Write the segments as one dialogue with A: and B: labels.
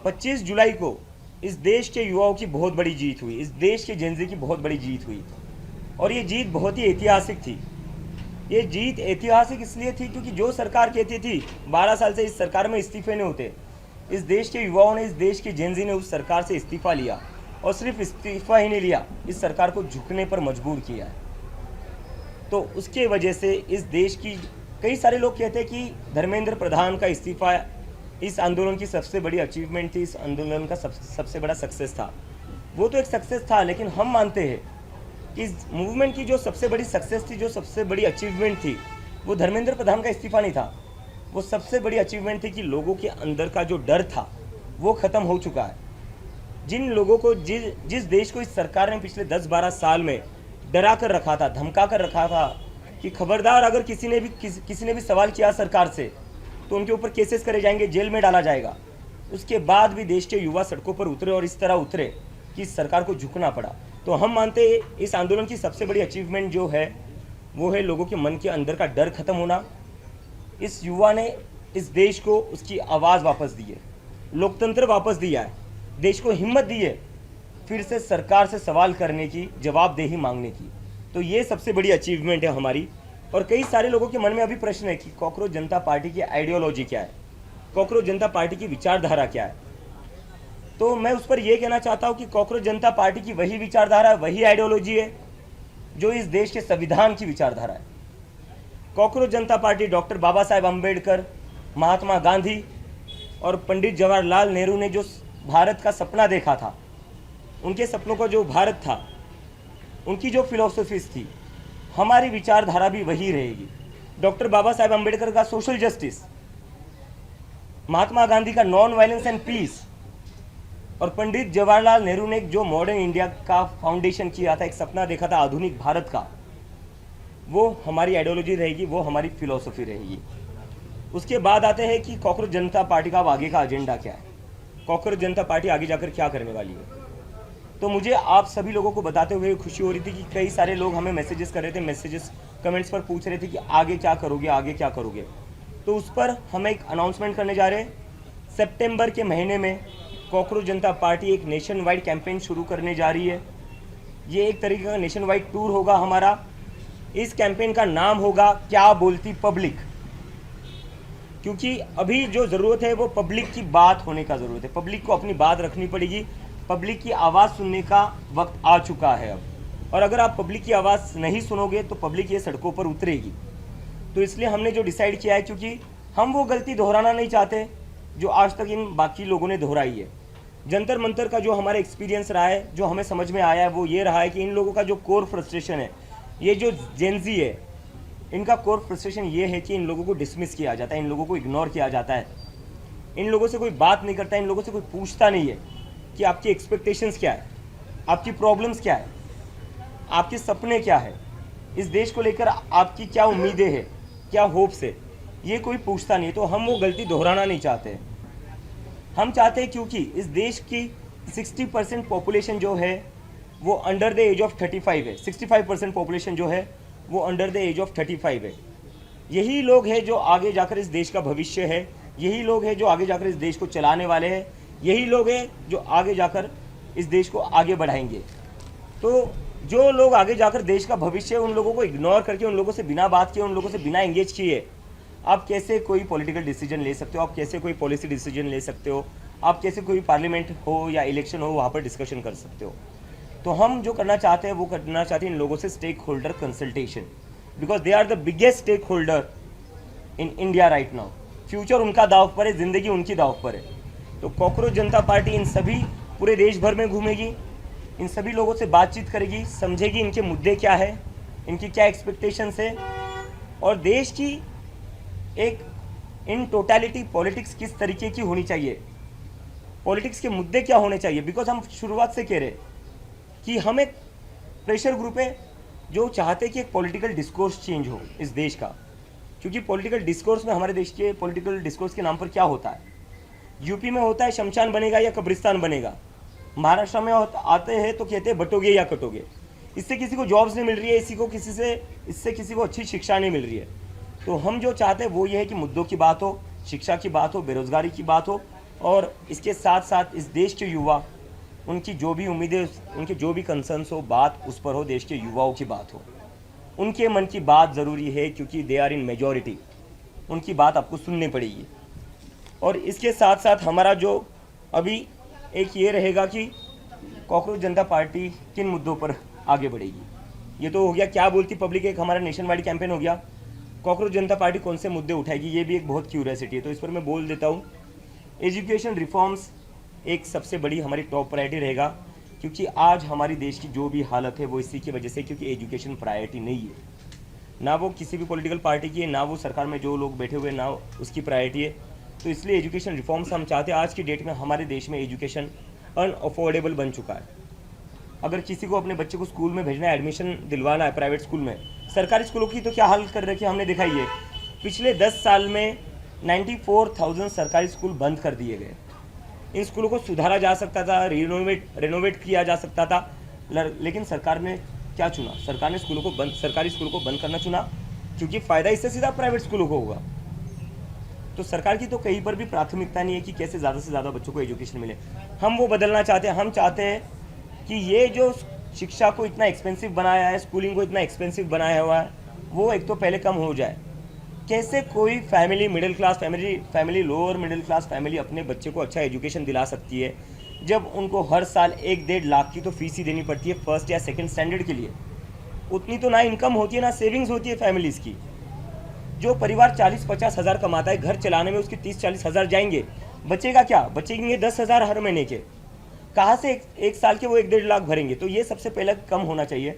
A: 25 जुलाई को इस देश के युवाओं की बहुत बड़ी जीत हुई, इस देश के जेनजी की बहुत बड़ी जीत हुई और ये जीत बहुत ही ऐतिहासिक थी। ये जीत ऐतिहासिक इसलिए थी क्योंकि जो सरकार कहती थी 12 साल से इस सरकार में इस्तीफे नहीं होते, इस देश के युवाओं ने, इस देश के जेनजी ने उस सरकार से इस्तीफा लिया और सिर्फ इस्तीफा ही नहीं लिया, इस सरकार को झुकने पर मजबूर किया है। तो उसके वजह से इस देश की, कई सारे लोग कहते हैं कि धर्मेंद्र प्रधान का इस्तीफा इस आंदोलन की सबसे बड़ी अचीवमेंट थी, इस आंदोलन का सबसे बड़ा सक्सेस था। वो तो एक सक्सेस था, लेकिन हम मानते हैं कि इस मूवमेंट की जो सबसे बड़ी सक्सेस थी, जो सबसे बड़ी अचीवमेंट थी, वो धर्मेंद्र प्रधान का इस्तीफा नहीं था। वो सबसे बड़ी अचीवमेंट थी कि लोगों के अंदर का जो डर था वो ख़त्म हो चुका है। जिन लोगों को, जिस देश को इस सरकार ने पिछले 10-12 साल में डरा कर रखा था, धमका कर रखा था कि खबरदार अगर किसी ने भी सवाल किया सरकार से तो उनके ऊपर केसेस करे जाएंगे, जेल में डाला जाएगा, उसके बाद भी देश के युवा सड़कों पर उतरे और इस तरह उतरे कि इस सरकार को झुकना पड़ा। तो हम मानते हैं इस आंदोलन की सबसे बड़ी अचीवमेंट जो है वो है लोगों के मन के अंदर का डर खत्म होना। इस युवा ने इस देश को उसकी आवाज़ वापस दी है, लोकतंत्र वापस दिया है, देश को हिम्मत दी है फिर से सरकार से सवाल करने की, जवाबदेही मांगने की। तो ये सबसे बड़ी अचीवमेंट है हमारी। और कई सारे लोगों के मन में अभी प्रश्न है कि कॉकरोच जनता पार्टी की आइडियोलॉजी क्या है, कॉकरोच जनता पार्टी की विचारधारा क्या है। तो मैं उस पर यह कहना चाहता हूं कि कॉकरोच जनता पार्टी की वही विचारधारा, वही आइडियोलॉजी है जो इस देश के संविधान की विचारधारा है। कॉकरोच जनता पार्टी डॉक्टर बाबा साहेब अम्बेडकर, महात्मा गांधी और पंडित जवाहरलाल नेहरू ने जो भारत का सपना देखा था, उनके सपनों का जो भारत था, उनकी जो फिलॉसफीज थी, हमारी विचारधारा भी वही रहेगी। डॉक्टर बाबा साहेब अम्बेडकर का सोशल जस्टिस, महात्मा गांधी का नॉन वायलेंस एंड पीस और पंडित जवाहरलाल नेहरू ने जो मॉडर्न इंडिया का फाउंडेशन किया था, एक सपना देखा था आधुनिक भारत का, वो हमारी आइडियोलॉजी रहेगी, वो हमारी फिलॉसफी रहेगी। उसके बाद आते हैं कि कॉकरोच जनता पार्टी का आगे का एजेंडा क्या है, कॉकरोच जनता पार्टी आगे जाकर क्या करने वाली है। तो मुझे आप सभी लोगों को बताते हुए खुशी हो रही थी कि कई सारे लोग हमें मैसेजेस कर रहे थे, मैसेजेस कमेंट्स पर पूछ रहे थे कि आगे क्या करोगे, आगे क्या करोगे। तो उस पर हम एक अनाउंसमेंट करने जा रहे हैं। सितंबर के महीने में कॉकरोच जनता पार्टी एक नेशन वाइड कैंपेन शुरू करने जा रही है। ये एक तरीके का नेशन वाइड टूर होगा हमारा। इस कैंपेन का नाम होगा क्या बोलती पब्लिक, क्योंकि अभी जो ज़रूरत है वो पब्लिक की बात होने का ज़रूरत है। पब्लिक को अपनी बात रखनी पड़ेगी, पब्लिक की आवाज़ सुनने का वक्त आ चुका है अब। और अगर आप पब्लिक की आवाज़ नहीं सुनोगे तो पब्लिक ये सड़कों पर उतरेगी। तो इसलिए हमने जो डिसाइड किया है, क्योंकि हम वो गलती दोहराना नहीं चाहते जो आज तक इन बाकी लोगों ने दोहराई है। जंतर मंतर का जो हमारा एक्सपीरियंस रहा है, जो हमें समझ में आया है, वो ये रहा है कि इन लोगों का जो कोर फ्रस्ट्रेशन है, ये जो जेनजी है, इनका कोर फ्रस्ट्रेशन ये है कि इन लोगों को डिसमिस किया जाता है, इन लोगों को इग्नोर किया जाता है, इन लोगों से कोई बात नहीं करता, इन लोगों से कोई पूछता नहीं है कि आपकी एक्सपेक्टेशंस क्या है, आपकी प्रॉब्लम्स क्या है, आपके सपने क्या है, इस देश को लेकर आपकी क्या उम्मीदें हैं, क्या होप्स है, ये कोई पूछता नहीं है। तो हम वो गलती दोहराना नहीं चाहते। हम चाहते हैं क्योंकि इस देश की 60% पॉपुलेशन जो है वो अंडर द एज ऑफ 35 है, 65% पॉपुलेशन जो है वो अंडर द एज ऑफ 35 है। यही लोग हैं जो आगे जाकर इस देश का भविष्य है, यही लोग हैं जो आगे जाकर इस देश को चलाने वाले हैं, यही लोग हैं जो आगे जाकर इस देश को आगे बढ़ाएंगे। तो जो लोग आगे जाकर देश का भविष्य है, उन लोगों को इग्नोर करके, उन लोगों से बिना बात किए, उन लोगों से बिना एंगेज किए आप कैसे कोई पॉलिटिकल डिसीजन ले सकते हो, आप कैसे कोई पॉलिसी डिसीजन ले सकते हो, आप कैसे कोई पार्लियामेंट हो या इलेक्शन हो वहाँ पर डिस्कशन कर सकते हो। तो हम जो करना चाहते हैं वो करना चाहते हैं इन लोगों से stakeholder consultation, because they are the biggest stakeholder in India right now. Future उनका दाव पर है, ज़िंदगी उनकी दाव पर है। तो कॉकरोच जनता पार्टी इन सभी पूरे देश भर में घूमेगी, इन सभी लोगों से बातचीत करेगी, समझेगी इनके मुद्दे क्या है, इनकी क्या एक्सपेक्टेशंस है, और देश की एक इन टोटलिटी पॉलिटिक्स किस तरीके की होनी चाहिए, पॉलिटिक्स के मुद्दे क्या होने चाहिए। बिकॉज हम शुरुआत से कह रहे कि हम एक प्रेशर ग्रुप है जो चाहते कि एक पॉलिटिकल डिस्कोर्स चेंज हो इस देश का। क्योंकि पॉलिटिकल डिस्कोर्स में, हमारे देश के पॉलिटिकल डिस्कोर्स के नाम पर क्या होता है, यूपी में होता है शमशान बनेगा या कब्रिस्तान बनेगा, महाराष्ट्र में आते हैं तो कहते हैं बटोगे या कटोगे। इससे किसी को जॉब्स नहीं मिल रही है, इससे किसी को अच्छी शिक्षा नहीं मिल रही है। तो हम जो चाहते हैं वो ये है कि मुद्दों की बात हो, शिक्षा की बात हो, बेरोजगारी की बात हो, और इसके साथ साथ इस देश के युवा, उनकी जो भी उम्मीदें, उनके जो भी कंसर्न्स हो, बात उस पर हो, देश के युवाओं की बात हो, उनके मन की बात ज़रूरी है, क्योंकि दे आर इन मेजॉरिटी। उनकी बात आपको सुननी पड़ेगी। और इसके साथ साथ हमारा जो अभी एक ये रहेगा कि कॉकरोच जनता पार्टी किन मुद्दों पर आगे बढ़ेगी। ये तो हो गया क्या बोलती पब्लिक, एक हमारा नेशन वाइड कैंपेन हो गया। कॉकरोच जनता पार्टी कौन से मुद्दे उठाएगी, ये भी एक बहुत क्यूरियोसिटी है, तो इस पर मैं बोल देता हूँ। एजुकेशन रिफॉर्म्स एक सबसे बड़ी हमारी टॉप प्रायोरिटी रहेगा, क्योंकि आज हमारी देश की जो भी हालत है वो इसी की वजह से, क्योंकि एजुकेशन प्रायोरिटी नहीं है। ना वो किसी भी पॉलिटिकल पार्टी की है, ना वो सरकार में जो लोग बैठे हुए, ना उसकी प्रायोरिटी है। तो इसलिए एजुकेशन रिफॉर्म्स हम चाहते हैं। आज की डेट में हमारे देश में एजुकेशन अनअफोर्डेबल बन चुका है। अगर किसी को अपने बच्चे को स्कूल में भेजना है, एडमिशन दिलवाना है प्राइवेट स्कूल में, सरकारी स्कूलों की तो क्या हाल कर रखी है हमने देखा ही है। पिछले 10 साल में 94,000 सरकारी स्कूल बंद कर दिए गए। इन स्कूलों को सुधारा जा सकता था, रेनोवेट किया जा सकता था, लेकिन सरकार ने क्या चुना? सरकार ने सरकारी स्कूलों को बंद करना चुना, क्योंकि फ़ायदा इससे सीधा प्राइवेट स्कूलों को होगा। तो सरकार की तो कहीं पर भी प्राथमिकता नहीं है कि कैसे ज़्यादा से ज़्यादा बच्चों को एजुकेशन मिले। हम वो बदलना चाहते हैं। हम चाहते हैं कि ये जो शिक्षा को इतना एक्सपेंसिव बनाया है, स्कूलिंग को इतना एक्सपेंसिव बनाया हुआ है, वो एक तो पहले कम हो जाए। कैसे कोई family, middle class family, lower middle class family अपने बच्चे को अच्छा एजुकेशन दिला सकती है, जब उनको हर साल 1-1.5 लाख की तो फीस ही देनी पड़ती है फर्स्ट या सेकंड स्टैंडर्ड के लिए। उतनी तो ना इनकम होती है, ना सेविंग्स होती है फैमिलीज़ की। जो परिवार 40-50 हज़ार कमाता है, घर चलाने में उसके 30-40 हज़ार जाएंगे, बचेगा क्या? बचेंगे 10 हज़ार हर महीने के। कहाँ से एक साल के वो 1-1.5 लाख भरेंगे? तो ये सबसे पहले कम होना चाहिए।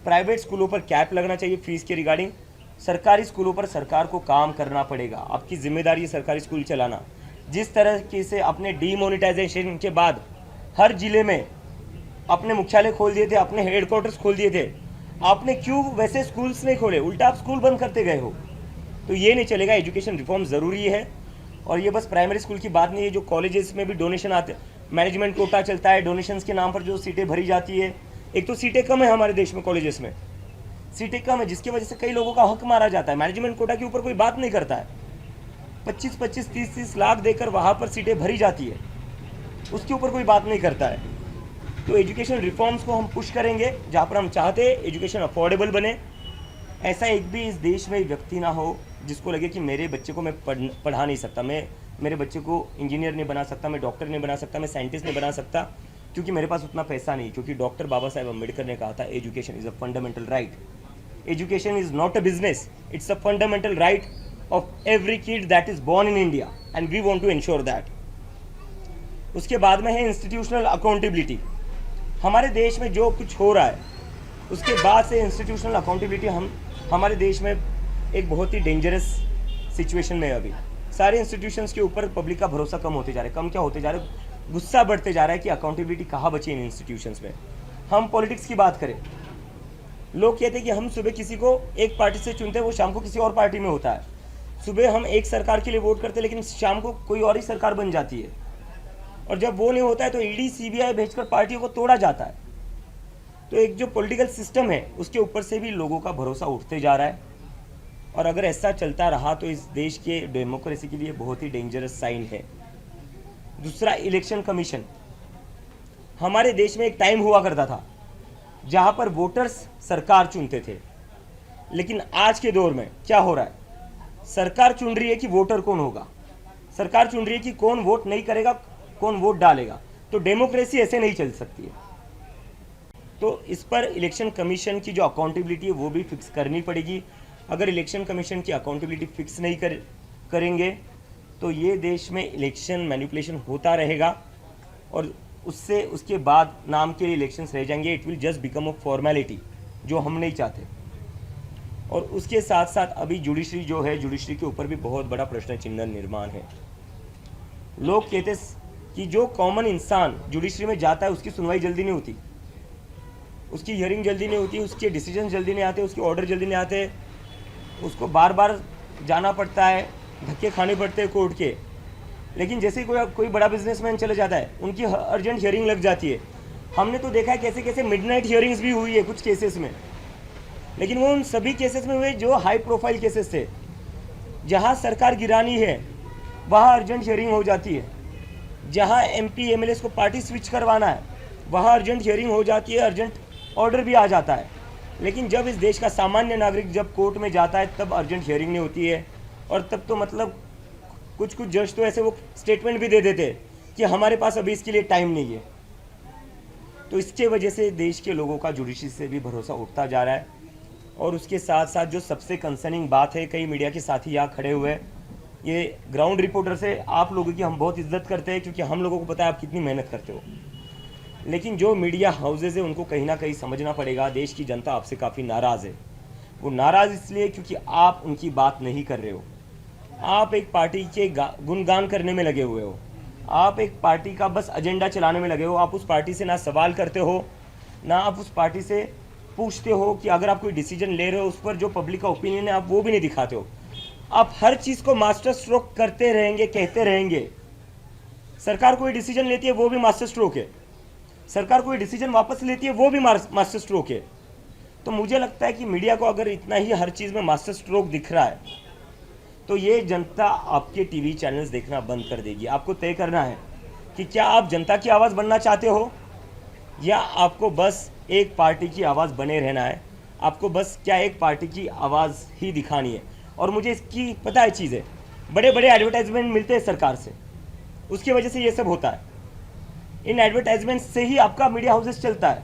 A: प्राइवेट स्कूलों पर कैप लगना चाहिए फीस के रिगार्डिंग। सरकारी स्कूलों पर सरकार को काम करना पड़ेगा। आपकी जिम्मेदारी है सरकारी स्कूल चलाना। जिस तरह से अपने डीमोनेटाइजेशन के बाद हर जिले में अपने मुख्यालय खोल दिए थे, अपने हेडक्वार्टर्स खोल दिए थे, आपने क्यों वैसे स्कूल्स नहीं खोले? उल्टा आप स्कूल बंद करते गए हो। तो ये नहीं चलेगा। एजुकेशन रिफॉर्म ज़रूरी है। और ये बस प्राइमरी स्कूल की बात नहीं है, जो कॉलेजेस में भी डोनेशन आते, मैनेजमेंट कोटा चलता है, डोनेशंस के नाम पर जो सीटें भरी जाती है। एक तो सीटें कम है हमारे देश में, कॉलेजेस में सीटें कम है, जिसकी वजह से कई लोगों का हक मारा जाता है। मैनेजमेंट कोटा के ऊपर कोई बात नहीं करता है। 25-25, 30-30 लाख देकर वहाँ पर सीटें भरी जाती है, उसके ऊपर कोई बात नहीं करता है। तो एजुकेशन रिफॉर्म्स को हम पुश करेंगे, जहाँ पर हम चाहते हैं एजुकेशन अफोर्डेबल बने। ऐसा एक भी इस देश में व्यक्ति ना हो जिसको लगे कि मेरे बच्चे को मैं पढ़ा नहीं सकता, मैं मेरे बच्चे को इंजीनियर नहीं बना सकता, मैं डॉक्टर नहीं बना सकता, मैं साइंटिस्ट नहीं बना सकता, क्योंकि मेरे पास उतना पैसा नहीं। क्योंकि डॉक्टर बाबा साहेब अम्बेडकर ने कहा था, education is a fundamental right. Education is not a business, it's a fundamental right of every kid that is born in India, and we want to ensure that. उसके बाद में है इंस्टीट्यूशनल अकाउंटेबिलिटी। हमारे देश में जो कुछ हो रहा है, उसके बाद से इंस्टीट्यूशनल अकाउंटेबिलिटी हमारे देश में एक बहुत ही डेंजरस सिचुएशन में है। अभी सारे इंस्टीट्यूशंस के ऊपर पब्लिक का भरोसा कम होते जा रहा है। कम क्या होते जा रहा है? गुस्सा बढ़ते जा रहा है कि अकाउंटेबिलिटी कहाँ बची इन इंस्टीट्यूशंस में। हम पॉलिटिक्स की बात करें, लोग कहते हैं कि हम सुबह किसी को एक पार्टी से चुनते हैं, वो शाम को किसी और पार्टी में होता है। सुबह हम एक सरकार के लिए वोट करते हैं, लेकिन शाम को कोई और ही सरकार बन जाती है। और जब वो नहीं होता है तो ईडी सीबीआई भेजकर पार्टियों को तोड़ा जाता है। तो एक जो पॉलिटिकल सिस्टम है, उसके ऊपर से भी लोगों का भरोसा उठते जा रहा है। और अगर ऐसा चलता रहा तो इस देश के डेमोक्रेसी के लिए बहुत ही डेंजरस साइन है। दूसरा, इलेक्शन कमीशन। हमारे देश में एक टाइम हुआ करता था जहां पर वोटर्स सरकार चुनते थे, लेकिन आज के दौर में क्या हो रहा है? सरकार चुन रही है कि वोटर कौन होगा, सरकार चुन रही है कि कौन वोट नहीं करेगा, कौन वोट डालेगा। तो डेमोक्रेसी ऐसे नहीं चल सकती है। तो इस पर इलेक्शन कमीशन की जो अकाउंटेबिलिटी है वो भी फिक्स करनी पड़ेगी। अगर इलेक्शन कमीशन की अकाउंटेबिलिटी फिक्स नहीं करेंगे तो ये देश में इलेक्शन मैनिपुलेशन होता रहेगा, और उससे उसके बाद नाम के इलेक्शंस रह जाएंगे। It will just become a formality, जो हम नहीं चाहते। और उसके साथ साथ अभी जुडिशरी जो है, जुडिशरी के ऊपर भी बहुत बड़ा प्रश्न चिन्ह निर्माण है। लोग कहते कि जो कॉमन इंसान जुडिशरी में जाता है उसकी सुनवाई जल्दी नहीं होती, उसकी हियरिंग जल्दी नहीं होती, उसके डिसीजन जल्दी नहीं आते, उसके ऑर्डर जल्दी नहीं आते, उसको बार बार जाना पड़ता है, धक्के खाने पड़ते हैं कोर्ट के। लेकिन जैसे कोई बड़ा बिजनेसमैन चले जाता है, उनकी अर्जेंट हियरिंग लग जाती है। हमने तो देखा है कैसे कैसे मिडनाइट हियरिंग्स भी हुई है कुछ केसेस में, लेकिन वो उन सभी केसेस में हुए जो हाई प्रोफाइल केसेस थे। जहाँ सरकार गिरानी है वहाँ अर्जेंट हियरिंग हो जाती है। जहाँ MP MLAs को पार्टी स्विच करवाना है वहाँ अर्जेंट हियरिंग हो जाती है, अर्जेंट ऑर्डर भी आ जाता है। लेकिन जब इस देश का सामान्य नागरिक जब कोर्ट में जाता है तब अर्जेंट हियरिंग नहीं होती है। और तब तो मतलब कुछ कुछ जज तो ऐसे वो स्टेटमेंट भी दे देते कि हमारे पास अभी इसके लिए टाइम नहीं है। तो इसके वजह से देश के लोगों का जुडिशरी से भी भरोसा उठता जा रहा है। और उसके साथ साथ जो सबसे कंसर्निंग बात है, कई मीडिया के साथी यहाँ खड़े हुए हैं, ये ग्राउंड रिपोर्टर से आप लोगों की हम बहुत इज्जत करते हैं क्योंकि हम लोगों को पता है आप कितनी मेहनत करते हो। लेकिन जो मीडिया हाउसेज है उनको कहीं ना कहीं समझना पड़ेगा, देश की जनता आपसे काफ़ी नाराज़ है। वो नाराज़ इसलिए क्योंकि आप उनकी बात नहीं कर रहे हो। आप एक पार्टी के गुणगान करने में लगे हुए हो, आप एक पार्टी का बस एजेंडा चलाने में लगे हो। आप उस पार्टी से ना सवाल करते हो, ना आप उस पार्टी से पूछते हो कि अगर आप कोई डिसीजन ले रहे हो उस पर जो पब्लिक का ओपिनियन है आप वो भी नहीं दिखाते हो। आप हर चीज़ को मास्टर स्ट्रोक करते रहेंगे, कहते रहेंगे। सरकार कोई डिसीजन लेती है वो भी मास्टर स्ट्रोक है, सरकार कोई डिसीजन वापस लेती है वो भी मास्टर स्ट्रोक है। तो मुझे लगता है कि मीडिया को अगर इतना ही हर चीज़ में मास्टर स्ट्रोक दिख रहा है तो ये जनता आपके टीवी चैनल्स देखना बंद कर देगी। आपको तय करना है कि क्या आप जनता की आवाज़ बनना चाहते हो या आपको बस एक पार्टी की आवाज़ बने रहना है। आपको बस क्या एक पार्टी की आवाज़ ही दिखानी है। और मुझे इसकी पता है चीज़ है, बड़े बड़े एडवर्टाइजमेंट मिलते हैं सरकार से, उसकी वजह से ये सब होता है। इन एडवर्टाइजमेंट से ही आपका मीडिया हाउसेस चलता है।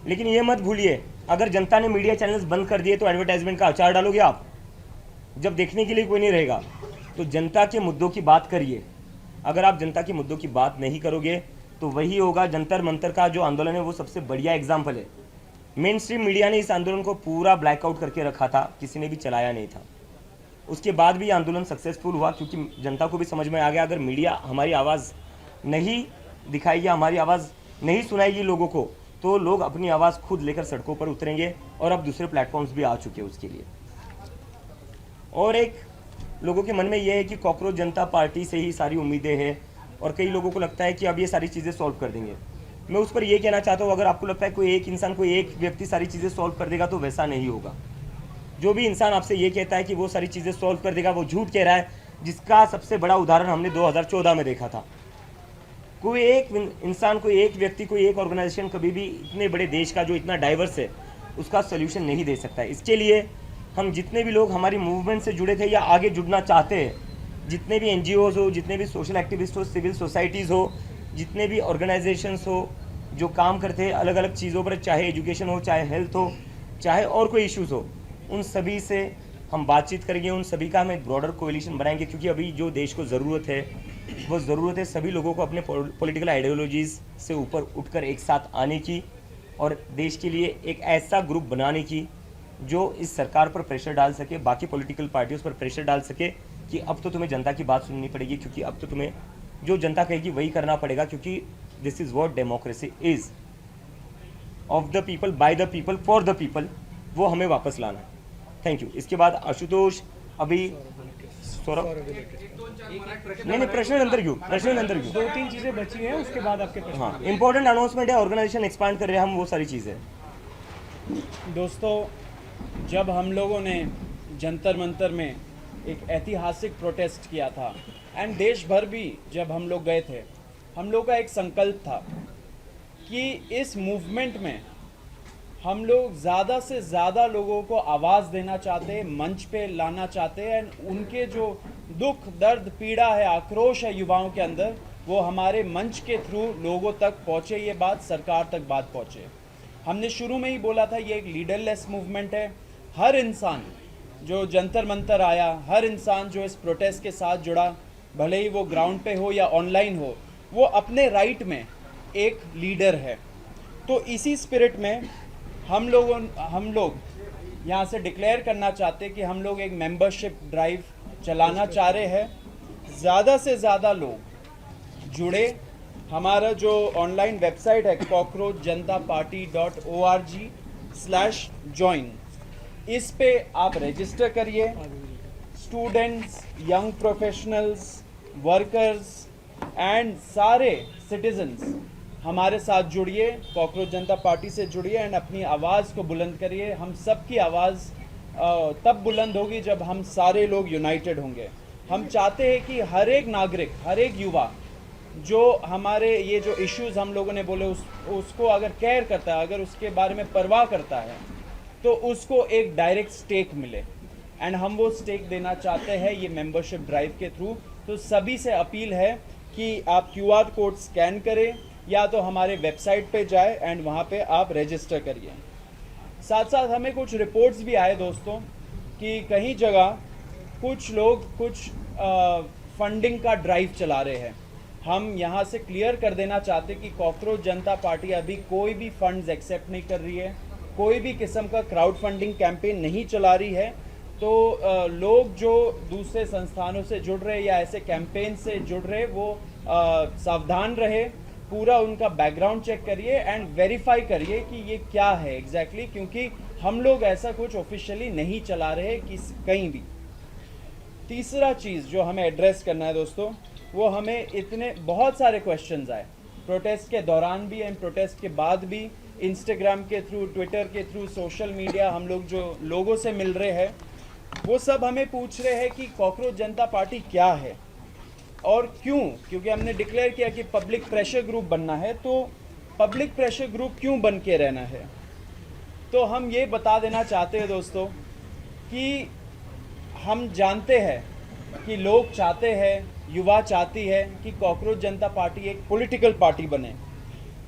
A: लेकिन ये मत भूलिए, अगर जनता ने मीडिया चैनल्स बंद कर दिए तो एडवर्टाइजमेंट का अचार डालोगे आप, जब देखने के लिए कोई नहीं रहेगा। तो जनता के मुद्दों की बात करिए। अगर आप जनता के मुद्दों की बात नहीं करोगे तो वही होगा। जंतर मंतर का जो आंदोलन है वो सबसे बढ़िया एग्जाम्पल है। मेन स्ट्रीम मीडिया ने इस आंदोलन को पूरा ब्लैकआउट करके रखा था, किसी ने भी चलाया नहीं था। उसके बाद भी आंदोलन सक्सेसफुल हुआ क्योंकि जनता को भी समझ में आ गया अगर मीडिया हमारी आवाज़ नहीं दिखाएगी, हमारी आवाज़ नहीं सुनाएगी लोगों को, तो लोग अपनी आवाज़ खुद लेकर सड़कों पर उतरेंगे। और अब दूसरे प्लेटफॉर्म्स भी आ चुके हैं उसके लिए। और एक लोगों के मन में ये है कि कॉकरोच जनता पार्टी से ही सारी उम्मीदें हैं और कई लोगों को लगता है कि अब ये सारी चीज़ें सॉल्व कर देंगे। मैं उस पर ये कहना चाहता हूँ, अगर आपको लगता है कोई एक इंसान, कोई एक व्यक्ति सारी चीज़ें सॉल्व कर देगा तो वैसा नहीं होगा। जो भी इंसान आपसे ये कहता है कि वो सारी चीज़ें सॉल्व कर देगा वो झूठ कह रहा है, जिसका सबसे बड़ा उदाहरण हमने 2014 में देखा था। कोई एक इंसान, कोई एक व्यक्ति, कोई एक ऑर्गेनाइजेशन कभी भी इतने बड़े देश का जो इतना डाइवर्स है उसका सोल्यूशन नहीं दे सकता है। इसके लिए हम जितने भी लोग हमारी मूवमेंट से जुड़े थे या आगे जुड़ना चाहते हैं, जितने भी NGOs हो, जितने भी सोशल एक्टिविस्ट हो, सिविल सोसाइटीज़ हो, जितने भी ऑर्गेनाइजेशंस हो जो काम करते हैं अलग अलग चीज़ों पर, चाहे एजुकेशन हो, चाहे हेल्थ हो, चाहे और कोई इश्यूज़ हो, उन सभी से हम बातचीत करेंगे। उन सभी का हम एक ब्रॉडर कोएलिशन बनाएंगे क्योंकि अभी जो देश को ज़रूरत है वो ज़रूरत है सभी लोगों को अपने पॉलिटिकल आइडियोलॉजीज़ से ऊपर उठकर एक साथ आने की और देश के लिए एक ऐसा ग्रुप बनाने की जो इस सरकार पर प्रेशर डाल सके, बाकी पॉलिटिकल पार्टियों पर प्रेशर डाल सके कि अब तो तुम्हें जनता की बात सुननी पड़ेगी, क्योंकि अब तो तुम्हें जो जनता कहेगी वही करना पड़ेगा, क्योंकि this is what democracy is, of the people, by the people, for the people. वो हमें वापस लाना है। Thank you. इसके बाद आशुतोष, अभी सौरभ, नहीं प्रश्न अंदर क्यों, प्रश्न अंदर क्यों,
B: 2-3 चीजें बची हैं, उसके बाद आपके प्रश्न।
A: हाँ, इंपॉर्टेंट अनाउंसमेंट है, ऑर्गेनाइजेशन एक्सपांड कर रहे हैं हम, वो सारी चीज़ें।
B: दोस्तों, जब हम लोगों ने जंतर मंतर में एक ऐतिहासिक प्रोटेस्ट किया था एंड देश भर भी जब हम लोग गए थे, हम लोग का एक संकल्प था कि इस मूवमेंट में हम लोग ज़्यादा से ज़्यादा लोगों को आवाज़ देना चाहते हैं, मंच पे लाना चाहते हैं एंड उनके जो दुख, दर्द, पीड़ा है, आक्रोश है युवाओं के अंदर, वो हमारे मंच के थ्रू लोगों तक पहुँचे, ये बात सरकार तक बात पहुँचे। हमने शुरू में ही बोला था ये एक लीडरलेस मूवमेंट है। हर इंसान जो जंतर मंतर आया, हर इंसान जो इस प्रोटेस्ट के साथ जुड़ा, भले ही वो ग्राउंड पे हो या ऑनलाइन हो, वो अपने राइट में एक लीडर है। तो इसी स्पिरिट में हम लोग यहाँ से डिक्लेयर करना चाहते हैं कि हम लोग एक मेंबरशिप ड्राइव चलाना चाह रहे हैं। ज़्यादा से ज़्यादा लोग जुड़े। हमारा जो ऑनलाइन वेबसाइट है cockroachjntaparty.org/join, इस पे आप रजिस्टर करिए। Students, young professionals, workers and सारे सिटीजन्स हमारे साथ जुड़िए, कॉकरोच जनता पार्टी से जुड़िए एंड अपनी आवाज़ को बुलंद करिए। हम सब की आवाज़ तब बुलंद होगी जब हम सारे लोग यूनाइटेड होंगे। हम चाहते हैं कि हर एक नागरिक, हर एक युवा जो हमारे ये जो इश्यूज हम लोगों ने बोले उसको अगर केयर करता है, अगर उसके बारे में परवाह करता है, तो उसको एक डायरेक्ट स्टेक मिले। एंड हम वो स्टेक देना चाहते हैं ये मेंबरशिप ड्राइव के थ्रू। तो सभी से अपील है कि आप QR कोड स्कैन करें या तो हमारे वेबसाइट पे जाए एंड वहाँ पे आप रजिस्टर करिए। साथ साथ हमें कुछ रिपोर्ट्स भी आए दोस्तों कि कहीं जगह कुछ लोग कुछ फंडिंग का ड्राइव चला रहे हैं। हम यहाँ से क्लियर कर देना चाहते कि कॉकरोच जनता पार्टी अभी कोई भी फंड्स एक्सेप्ट नहीं कर रही है, कोई भी किस्म का क्राउड फंडिंग कैंपेन नहीं चला रही है। तो लोग जो दूसरे संस्थानों से जुड़ रहे या ऐसे कैंपेन से जुड़ रहे वो सावधान रहे, पूरा उनका बैकग्राउंड चेक करिए एंड वेरीफाई करिए कि ये क्या है एग्जैक्टली, क्योंकि हम लोग ऐसा कुछ ऑफिशियली नहीं चला रहे कहीं भी। तीसरा चीज़ जो हमें एड्रेस करना है दोस्तों, वो हमें इतने बहुत सारे क्वेश्चंस आए प्रोटेस्ट के दौरान भी एंड प्रोटेस्ट के बाद भी, इंस्टाग्राम के थ्रू, ट्विटर के थ्रू, सोशल मीडिया, हम लोग जो लोगों से मिल रहे हैं वो सब हमें पूछ रहे हैं कि कॉकरोच जनता पार्टी क्या है और क्यों। क्योंकि हमने डिक्लेयर किया कि पब्लिक प्रेशर ग्रुप बनना है, तो पब्लिक प्रेशर ग्रुप क्यों बन के रहना है। तो हम ये बता देना चाहते हैं दोस्तों कि हम जानते हैं कि लोग चाहते हैं, युवा चाहती है कि कॉकरोच जनता पार्टी एक पॉलिटिकल पार्टी बने,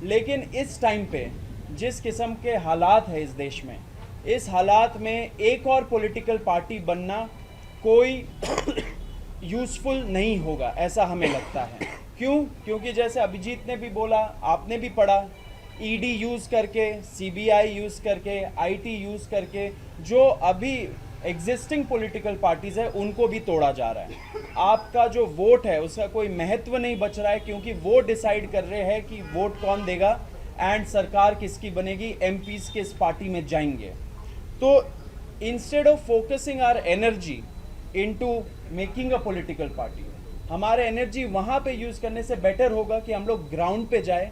B: लेकिन इस टाइम पे जिस किस्म के हालात है इस देश में, इस हालात में एक और पॉलिटिकल पार्टी बनना कोई यूज़फुल नहीं होगा, ऐसा हमें लगता है। क्यों? क्योंकि जैसे अभिजीत ने भी बोला, आपने भी पढ़ा, ईडी यूज़ करके, सीबीआई यूज़ करके, आईटी यूज़ करके जो अभी एग्जिस्टिंग पॉलिटिकल पार्टीज़ है उनको भी तोड़ा जा रहा है। आपका जो वोट है उसका कोई महत्व नहीं बच रहा है, क्योंकि वो डिसाइड कर रहे हैं कि वोट कौन देगा एंड सरकार किसकी बनेगी, एमपीज़ किस पार्टी में जाएंगे। तो instead of focusing our energy into making a political party, हमारे एनर्जी वहाँ पे यूज़ करने से बेटर होगा कि हम लोग ग्राउंड पे जाए,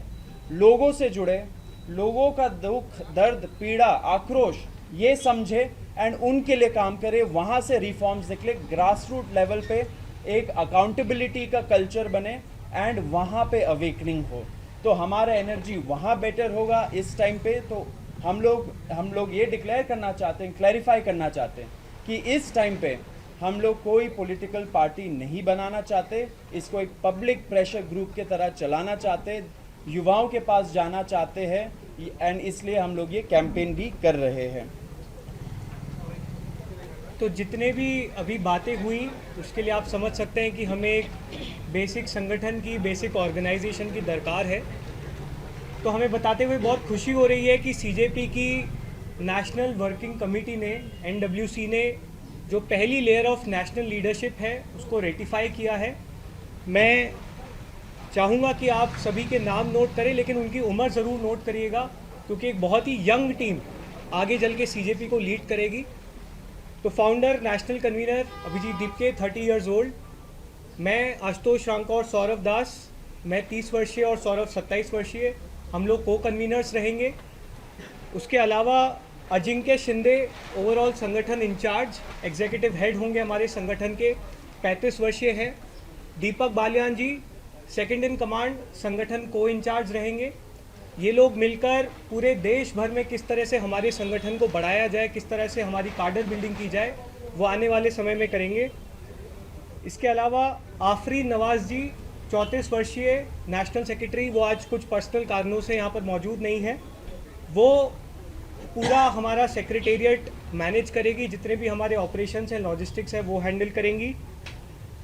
B: लोगों से जुड़े, लोगों का दुख, दर्द, पीड़ा, आक्रोश ये समझे एंड उनके लिए काम करें, वहाँ से रिफॉर्म्स निकले, ग्रास रूट लेवल पे एक अकाउंटेबिलिटी का कल्चर बने एंड वहाँ पे अवेकनिंग हो। तो हमारा एनर्जी वहाँ बेटर होगा इस टाइम पे। तो हम लोग ये डिक्लेयर करना चाहते हैं, क्लैरिफाई करना चाहते हैं कि इस टाइम पे हम लोग कोई पॉलिटिकल पार्टी नहीं बनाना चाहते, इसको एक पब्लिक प्रेशर ग्रुप के तरह चलाना चाहते, युवाओं के पास जाना चाहते हैं एंड इसलिए हम लोग ये कैंपेन भी कर रहे हैं।
C: तो जितने भी अभी बातें हुई उसके लिए आप समझ सकते हैं कि हमें एक बेसिक संगठन की, बेसिक ऑर्गेनाइजेशन की दरकार है। तो हमें बताते हुए बहुत खुशी हो रही है कि सीजेपी की नेशनल वर्किंग कमेटी ने, NWC ने जो पहली लेयर ऑफ नेशनल लीडरशिप है उसको रेटिफाई किया है। मैं चाहूँगा कि आप सभी के नाम नोट करें, लेकिन उनकी उम्र ज़रूर नोट करिएगा, क्योंकि एक बहुत ही यंग टीम आगे चल के सीजेपी को लीड करेगी। तो founder, national convener Abhijeet Dipke 30 years old, मैं आशुतोष रांकौर, सौरभ दास, मैं 30 वर्षीय और सौरभ 27 वर्षीय, हम लोग को कन्वीनर्स रहेंगे। उसके अलावा अजिंक्य शिंदे ओवरऑल संगठन इंचार्ज, एग्जीक्यूटिव हेड होंगे हमारे संगठन के, 35 वर्षीय हैं। दीपक बालियान जी सेकंड इन कमांड, संगठन को इंचार्ज रहेंगे। ये लोग मिलकर पूरे देश भर में किस तरह से हमारे संगठन को बढ़ाया जाए, किस तरह से हमारी कार्डर बिल्डिंग की जाए, वो आने वाले समय में करेंगे। इसके अलावा आफरीन नवाज जी 34 वर्षीय नेशनल सेक्रेटरी, वो आज कुछ पर्सनल कारणों से यहाँ पर मौजूद नहीं है, वो पूरा हमारा सेक्रेटेरिएट मैनेज करेगी, जितने भी हमारे ऑपरेशंस हैं, लॉजिस्टिक्स है, वो हैंडल करेंगी।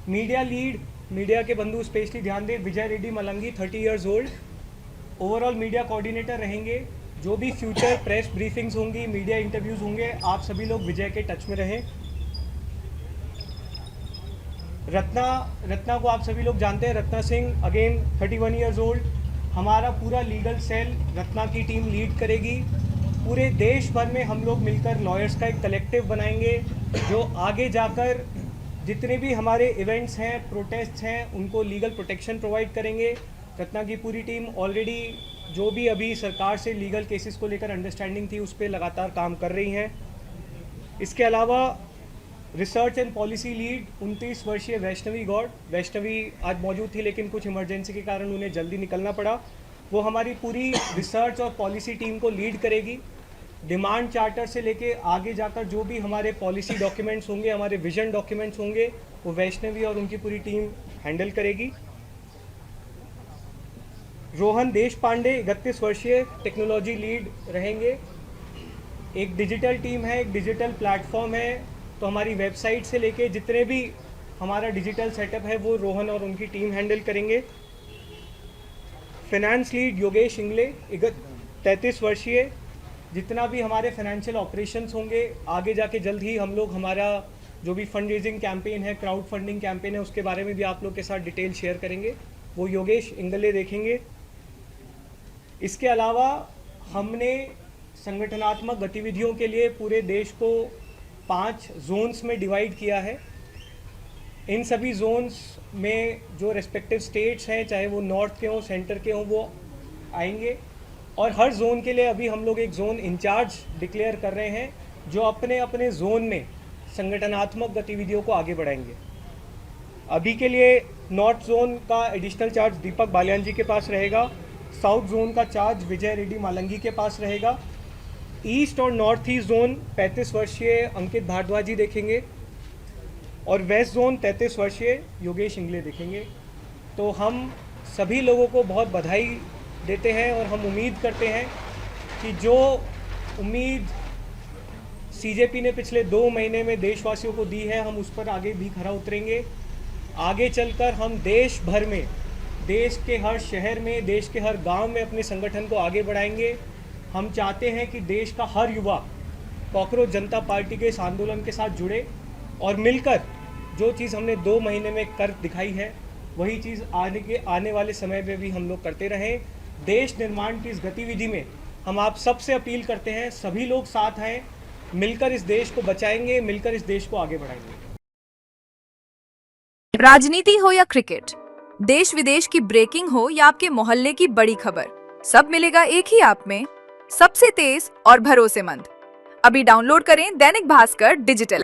C: मीडिया लीड, मीडिया के बंधु स्पेशली ध्यान दें, Vijay Reddy Malangi 30 years old, overall media coordinator रहेंगे। जो भी फ्यूचर प्रेस ब्रीफिंग्स होंगी, मीडिया इंटरव्यूज़ होंगे, आप सभी लोग विजय के टच में रहें। रत्ना को आप सभी लोग जानते हैं, Ratna Singh again 31 years old, हमारा पूरा लीगल सेल रत्ना की टीम लीड करेगी। पूरे देश भर में हम लोग मिलकर लॉयर्स का एक कलेक्टिव बनाएंगे, जो आगे जाकर जितने भी हमारे इवेंट्स हैं, प्रोटेस्ट्स हैं, उनको लीगल प्रोटेक्शन प्रोवाइड करेंगे। रत्ना की पूरी टीम ऑलरेडी जो भी अभी सरकार से लीगल केसेस को लेकर अंडरस्टैंडिंग थी, उस पर लगातार काम कर रही हैं। इसके अलावा रिसर्च एंड पॉलिसी लीड 29 वर्षीय वैष्णवी गौड़। वैष्णवी आज मौजूद थी लेकिन कुछ इमरजेंसी के कारण उन्हें जल्दी निकलना पड़ा। वो हमारी पूरी रिसर्च और पॉलिसी टीम को लीड करेगी। डिमांड चार्टर से लेके आगे जाकर जो भी हमारे पॉलिसी डॉक्यूमेंट्स होंगे, हमारे विजन डॉक्यूमेंट्स होंगे, वो वैष्णवी और उनकी पूरी टीम हैंडल करेगी। रोहन देश पांडे 31 वर्षीय टेक्नोलॉजी लीड रहेंगे। एक डिजिटल टीम है, एक डिजिटल प्लेटफॉर्म है, तो हमारी वेबसाइट से लेके जितने भी हमारा डिजिटल सेटअप है वो रोहन और उनकी टीम हैंडल करेंगे। फाइनेंस लीड योगेश इंगले 33 वर्षीय। जितना भी हमारे फाइनेंशियल ऑपरेशंस होंगे आगे जाके जल्द ही हम लोग हमारा जो भी फंड रेजिंग कैंपेन है, क्राउड फंडिंग कैंपेन है, उसके बारे में भी आप लोग के साथ डिटेल शेयर करेंगे, वो योगेश इंगले देखेंगे। इसके अलावा हमने संगठनात्मक गतिविधियों के लिए पूरे देश को 5 जोन्स में डिवाइड किया है। इन सभी जोन्स में जो रेस्पेक्टिव स्टेट्स हैं, चाहे वो नॉर्थ के हों, सेंटर के हों, वो आएंगे और हर जोन के लिए अभी हम लोग एक जोन इंचार्ज डिक्लेयर कर रहे हैं जो अपने अपने जोन में संगठनात्मक गतिविधियों को आगे बढ़ाएंगे। अभी के लिए नॉर्थ जोन का एडिशनल चार्ज दीपक बालियान जी के पास रहेगा। साउथ जोन का चार्ज विजय रेड्डी मालंगी के पास रहेगा। ईस्ट और नॉर्थ ईस्ट जोन 35 वर्षीय अंकित भारद्वाज जी देखेंगे और वेस्ट जोन 33 वर्षीय योगेश इंगले देखेंगे। तो हम सभी लोगों को बहुत बधाई देते हैं और हम उम्मीद करते हैं कि जो उम्मीद सीजेपी ने पिछले 2 महीने में देशवासियों को दी है, हम उस पर आगे भी खरा उतरेंगे। आगे चलकर हम देश भर में, देश के हर शहर में, देश के हर गांव में अपने संगठन को आगे बढ़ाएंगे। हम चाहते हैं कि देश का हर युवा कॉकरोच जनता पार्टी के इस आंदोलन के साथ जुड़े और मिलकर जो चीज़ हमने 2 महीने में कर दिखाई है वही चीज़ आने वाले समय में भी हम लोग करते रहें। देश निर्माण की इस गतिविधि में हम आप सबसे अपील करते हैं, सभी लोग साथ आएँ, मिलकर इस देश को बचाएंगे, मिलकर इस देश को आगे बढ़ाएंगे।
D: राजनीति हो या क्रिकेट, देश विदेश की ब्रेकिंग हो या आपके मोहल्ले की बड़ी खबर, सब मिलेगा एक ही ऐप में, सबसे तेज और भरोसेमंद। अभी डाउनलोड करें दैनिक भास्कर डिजिटल।